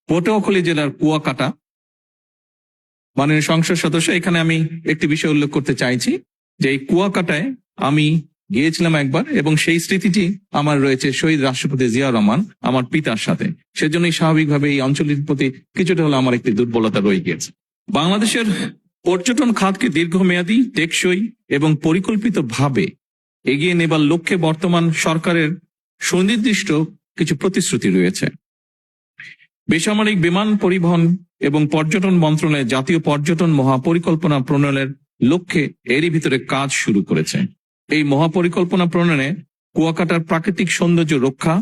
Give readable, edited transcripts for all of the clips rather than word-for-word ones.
পটুয়াখালী জেলার কুয়াকাটা। মাননীয় সংসদ সদস্য, এখানে আমি একটি বিষয় উল্লেখ করতে চাইছি যে এই কুয়াকাটায় আমি গিয়েছিলাম একবার, এবং সেই স্মৃতিটি আমার রয়েছে শহীদ রাষ্ট্রপতি জিয়া রহমান আমার পিতার সাথে। সেজন্যই স্বাভাবিকভাবে এই অঞ্চলের প্রতি কিছুটা হলে আমার একটি দুর্বলতা রয়ে গিয়েছে। বাংলাদেশের পর্যটন খাতকে দীর্ঘমেয়াদী, টেকসই এবং পরিকল্পিতভাবে এগিয়ে নেবার লক্ষ্যে বর্তমান সরকারের সুনির্দিষ্ট কিছু প্রতিশ্রুতি রয়েছে। বেসামরিক বিমান পরিবহন এবং পর্যটন মন্ত্রণালয় জাতীয় পর্যটন মহাপরিকল্পনা প্রণয়নের লক্ষ্যে এরই ভিতরে কাজ শুরু করেছে। এই মহাপরিকল্পনা প্রণয়নে কুয়াকাটার প্রাকৃতিক সৌন্দর্য রক্ষা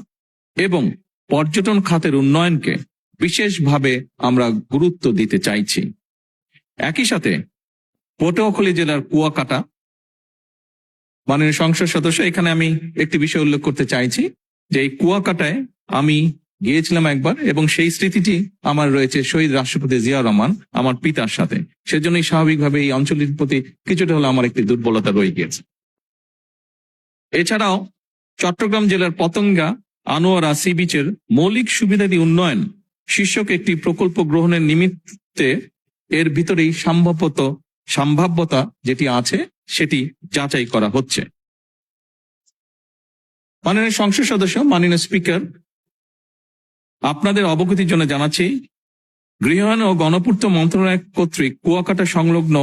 এবং পর্যটন খাতের উন্নয়নকে বিশেষভাবে আমরা গুরুত্ব দিতে চাইছি। একই সাথে পটুয়াখালী জেলার কুয়াকাটা। মাননীয় সংসদ সদস্য, এখানে আমি একটি বিষয় উল্লেখ করতে চাইছি যে এই কুয়াকাটায় আমি গিয়েছিলাম একবার, এবং সেই স্মৃতিটি আমার রয়েছে শহীদ রাষ্ট্রপতি জিয়া রহমান আমার পিতার সাথে। সেজন্যই স্বাভাবিকভাবে এই অঞ্চলের প্রতি কিছুটা হলে আমার একটি দুর্বলতা রয়ে গিয়েছে। এছাড়াও চট্টগ্রাম জেলার পতেঙ্গা আনোয়ারা সি বিচের মৌলিক সুবিধাদি উন্নয়ন শীর্ষক একটি প্রকল্প গ্রহণের নিমিত্তে এর ভিতরেই সম্ভাব্যতা যেটি আছে সেটি যাচাই করা হচ্ছে। মাননীয় সংসদ সদস্য, মাননীয় স্পিকার, আপনাদের অবগতির জন্য জানাচ্ছি, গৃহায়ন ও গণপূর্ত মন্ত্রণালয় কর্তৃক কুয়াকাটা সংলগ্ন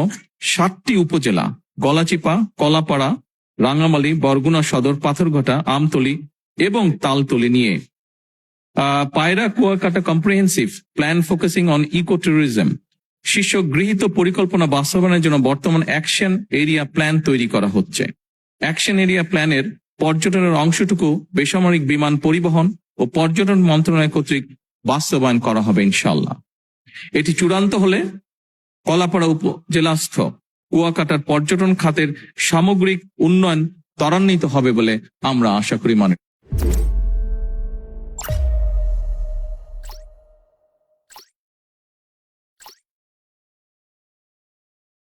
7টি উপজেলা গলাচিপা, কলাপাড়া, রাঙ্গামালী, বরগুনা সদর, পাথরঘাটা, আমতলী এবং তালতলী নিয়ে Payra Kuakata comprehensive plan focusing on eco tourism শীর্ষক গৃহীত পরিকল্পনা বাস্তবায়নের জন্য বর্তমান অ্যাকশন এরিয়া প্ল্যান তৈরি করা হচ্ছে। অ্যাকশন এরিয়া প্ল্যানের পর্যটনের অংশটুকু বেসামরিক বিমান পরিবহন ও পর্যটন মন্ত্রণালয় কর্তৃক বাস্তবায়ন করা হবে ইনশাল্লাহ। এটি চূড়ান্ত হলে কলাপাড়া উপজেলাস্থ কুয়াকাটার পর্যটন খাতের সামগ্রিক উন্নয়ন ত্বরান্বিত হবে বলে আমরা আশা করি।